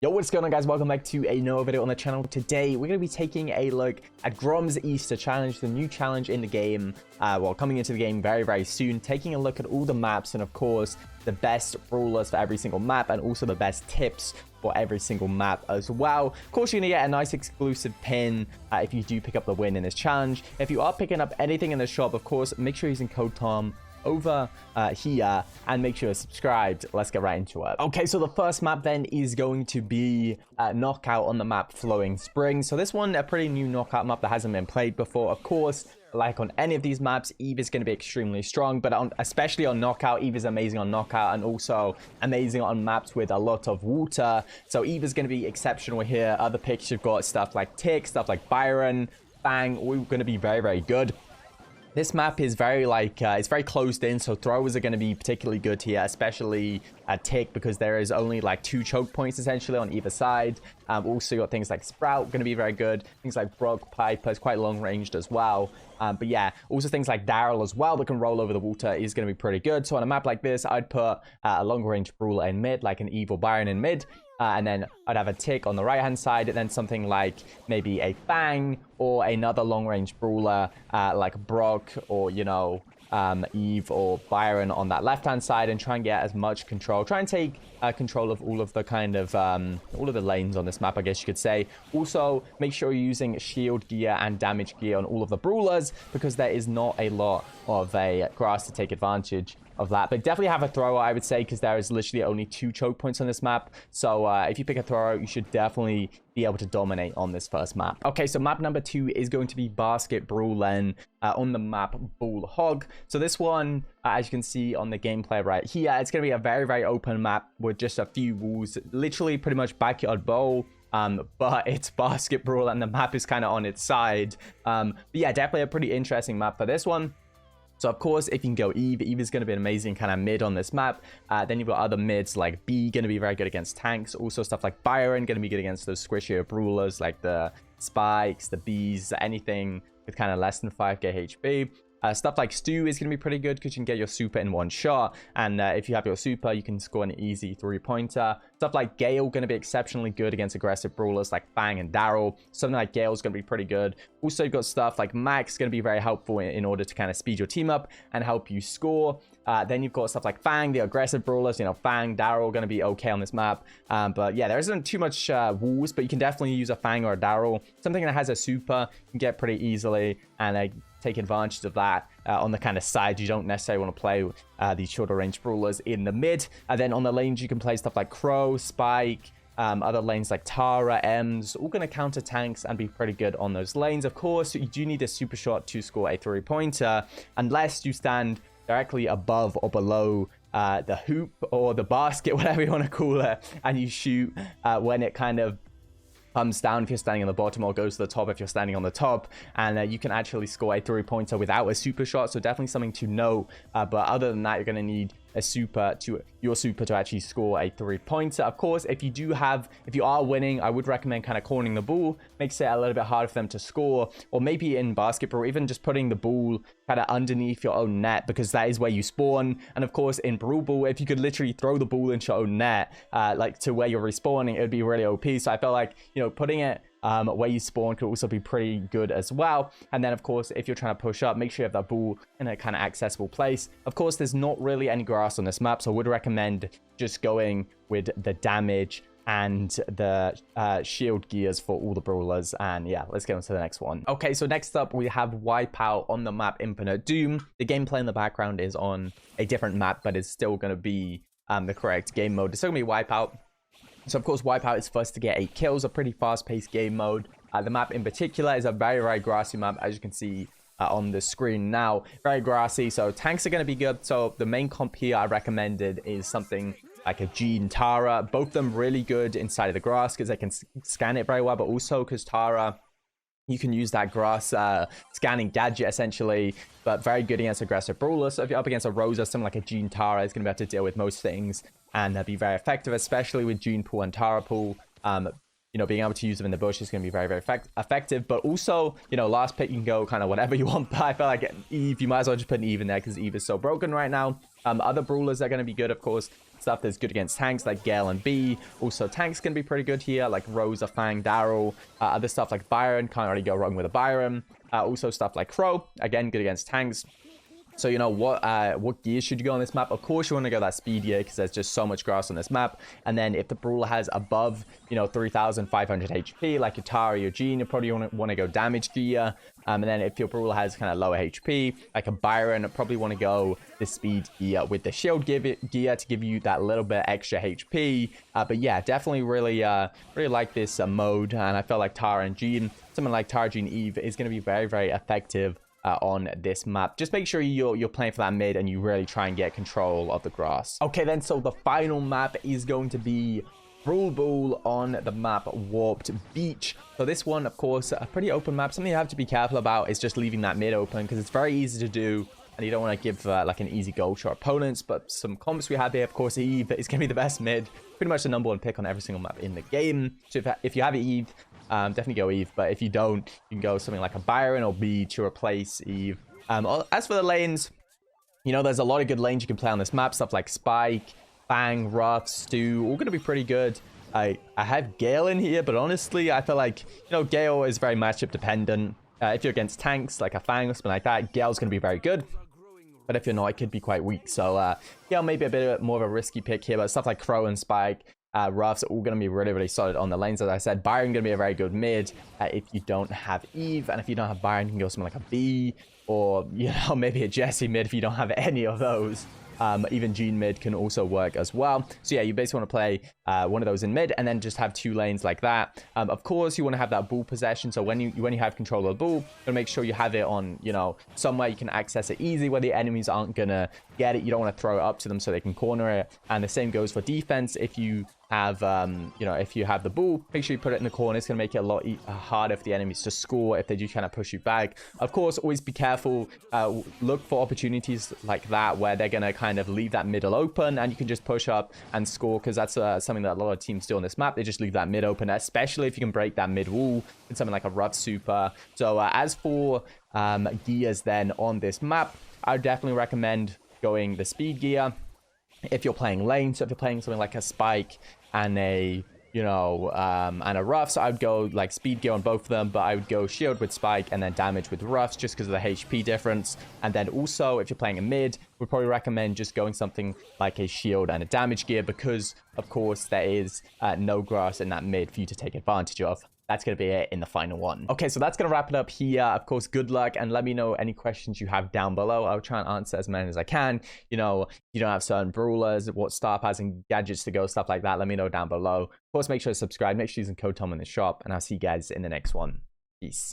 Yo, what's going on, guys? Welcome back to another video on the channel. Today we're going to be taking a look at GROM's Easter challenge, the new challenge in the game, coming into the game very soon. Taking a look at all the maps and of course the best brawlers for every single map, and also the best tips for every single map as well. Of course, you're gonna get a nice exclusive pin if you do pick up the win in this challenge. If you are picking up anything in the shop, of course, make sure you're using code TOM over here and make sure you're subscribed. Let's get right into it. Okay, so the first map then is going to be Knockout on the map Flowing Spring. So this one, a pretty new knockout map that hasn't been played before. Of course, like on any of these maps, Eve is going to be extremely strong, but especially on Knockout, Eve is amazing on Knockout and also amazing on maps with a lot of water. So Eve is going to be exceptional here. Other picks, you've got stuff like Tick, stuff like Byron, Fang, all going to be very good. This map is very it's very closed in, so throwers are going to be particularly good here, especially at Tick, because there is only like 2 choke points essentially on either side. Also you got things like Sprout going to be very good, things like Brock, Piper is quite long ranged as well. But yeah, also things like Daryl as well that can roll over the water is going to be pretty good. So on a map like this, I'd put a long range brawler in mid, like an Evil Byron in mid. And then I'd have a Tick on the right hand side, and then something like maybe a Fang or another long range brawler like Brock or, you know, Eve or Byron on that left hand side, and try and get as much control. Try and take control of all of the kind of all of the lanes on this map, I guess you could say. Also, make sure you're using shield gear and damage gear on all of the brawlers, because there is not a lot of grass to take advantage of that. But definitely have a thrower, I would say, because there is literally only 2 choke points on this map. So if you pick a thrower, you should definitely be able to dominate on this first map. Okay, so map number 2 is going to be Basket Brawl on the map Bull Hog. So this one, as you can see on the gameplay right here, it's going to be a very open map with just a few walls, literally pretty much backyard bowl. But it's Basket Brawl and the map is kind of on its side. But yeah, definitely a pretty interesting map for this one. So of course, if you can go Eve is going to be an amazing kind of mid on this map. Then you've got other mids like B, going to be very good against tanks. Also stuff like Byron, going to be good against those squishier brawlers like the Spikes, the Bees, anything with kind of less than 5k HP. Stuff like Stu is going to be pretty good because you can get your super in one shot. And if you have your super, you can score an easy 3-pointer. Stuff like Gale going to be exceptionally good against aggressive brawlers like Fang and Daryl. Something like Gale is going to be pretty good. Also, you've got stuff like Max going to be very helpful in order to kind of speed your team up and help you score. Then you've got stuff like Fang, the aggressive brawlers. You know, Fang, Daryl going to be okay on this map. But yeah, there isn't too much walls, but you can definitely use a Fang or a Daryl. Something that has a super you can get pretty easily, and take advantage of that on the kind of side. You don't necessarily want to play these shorter range brawlers in the mid. And then on the lanes, you can play stuff like Crow, Spike, other lanes like Tara, Ems, all going to counter tanks and be pretty good on those lanes. Of course, you do need a super shot to score a 3-pointer, unless you stand directly above or below the hoop or the basket, whatever you want to call it, and you shoot when it kind of comes down if you're standing on the bottom, or goes to the top if you're standing on the top, and you can actually score a 3-pointer without a super shot. So definitely something to know, but other than that, you're going to need a super to actually score a 3-pointer. Of course, if you are winning, I would recommend kind of cornering the ball. Makes it a little bit harder for them to score, or maybe in basketball, even just putting the ball kind of underneath your own net, because that is where you spawn. And of course, in Brawl Ball, if you could literally throw the ball into your own net, like to where you're respawning, it would be really OP. So I felt like, you know, putting it where you spawn could also be pretty good as well. And then of course, if you're trying to push up, make sure you have that ball in a kind of accessible place. Of course, there's not really any grass on this map, so I would recommend just going with the damage and the shield gears for all the brawlers. And yeah, let's get on to the next one. Okay, so next up we have Wipeout on the map Infinite Doom. The gameplay in the background is on a different map, but it's still going to be the correct game mode. It's still going to be Wipeout. So of course, Wipeout is first to get 8 kills, a pretty fast-paced game mode. The map in particular is a very grassy map, as you can see on the screen now. Very grassy, so tanks are going to be good. So the main comp here I recommended is something like a Jean Tara. Both of them really good inside of the grass because they can scan it very well, but also because Tara, you can use that grass scanning gadget essentially, but very good against aggressive brawlers. So if you're up against a Rosa, something like a Jean Tara is going to be able to deal with most things and be very effective, especially with Jean Pool and Tara Pool. You know, being able to use them in the bush is going to be very effective. But also, you know, last pick, you can go kind of whatever you want. But I feel like Eve, you might as well just put an Eve in there because Eve is so broken right now. Other brawlers are going to be good, of course. Stuff that's good against tanks like Gale and B. Also, tanks can be pretty good here, like Rosa, Fang, Daryl. Other stuff like Byron, can't really go wrong with a Byron. Also, stuff like Crow, again, good against tanks. So, you know, what gear should you go on this map? Of course, you want to go that speed gear because there's just so much grass on this map. And then if the brawler has above, you know, 3,500 HP, like your Tara or Jean, you probably want to go damage gear. And then if your brawler has kind of lower HP, like a Byron, probably want to go the speed gear with the shield gear to give you that little bit extra HP. But yeah, definitely really like this mode. And I feel like Tara and Jean, someone like Tara, Jean, Eve is going to be very, very effective on this map. Just make sure you're playing for that mid and you really try and get control of the grass. Okay, then, so the final map is going to be Brawl on the map Warped Beach. So this one, of course, a pretty open map. Something you have to be careful about is just leaving that mid open because it's very easy to do and you don't want to give like an easy goal to our opponents. But some comps we have here, of course, Eve is going to be the best mid, pretty much the #1 pick on every single map in the game. So if you have Eve, definitely go Eve, but if you don't, you can go something like a Byron or B to replace Eve. As for the lanes, you know, there's a lot of good lanes you can play on this map. Stuff like Spike, Fang, Ruff, Stu, all going to be pretty good. I have Gale in here, but honestly, I feel like, you know, Gale is very matchup dependent. If you're against tanks, like a Fang or something like that, Gale's going to be very good. But if you're not, it could be quite weak. So, Gale may be a bit more of a risky pick here, but stuff like Crow and Spike, Ruff's all going to be really, really solid on the lanes. As I said, Byron going to be a very good mid if you don't have Eve. And if you don't have Byron, you can go something like a B or, you know, maybe a Jesse mid if you don't have any of those. Even Jean mid can also work as well. So yeah, you basically want to play one of those in mid and then just have 2 lanes like that. Of course, you want to have that ball possession. So when you have control of the ball, you want to make sure you have it on, you know, somewhere you can access it easy where the enemies aren't going to get it. You don't want to throw it up to them so they can corner it. And the same goes for defense. If you have, you know, if you have the ball, make sure you put it in the corner. It's going to make it a lot harder for the enemies to score if they do kind of push you back. Of course, always be careful. Look for opportunities like that where they're going to kind of leave that middle open and you can just push up and score, because that's something that a lot of teams do on this map. They just leave that mid open, especially if you can break that mid wall in something like a Rough Super. So as for gears then on this map, I would definitely recommend going the speed gear if you're playing lane. So if you're playing something like a Spike and a, you know, and a Ruffs, I would go like speed gear on both of them, but I would go shield with Spike and then damage with Ruffs just because of the HP difference. And then also if you're playing a mid, we'd probably recommend just going something like a shield and a damage gear because of course there is no grass in that mid for you to take advantage of. That's going to be it in the final one. Okay, so that's going to wrap it up here. Of course, good luck, and let me know any questions you have down below. I'll try and answer as many as I can. You know, you don't have certain brawlers, what star pass and gadgets to go, stuff like that. Let me know down below. Of course, make sure to subscribe. Make sure you're using code Tom in the shop, and I'll see you guys in the next one. Peace.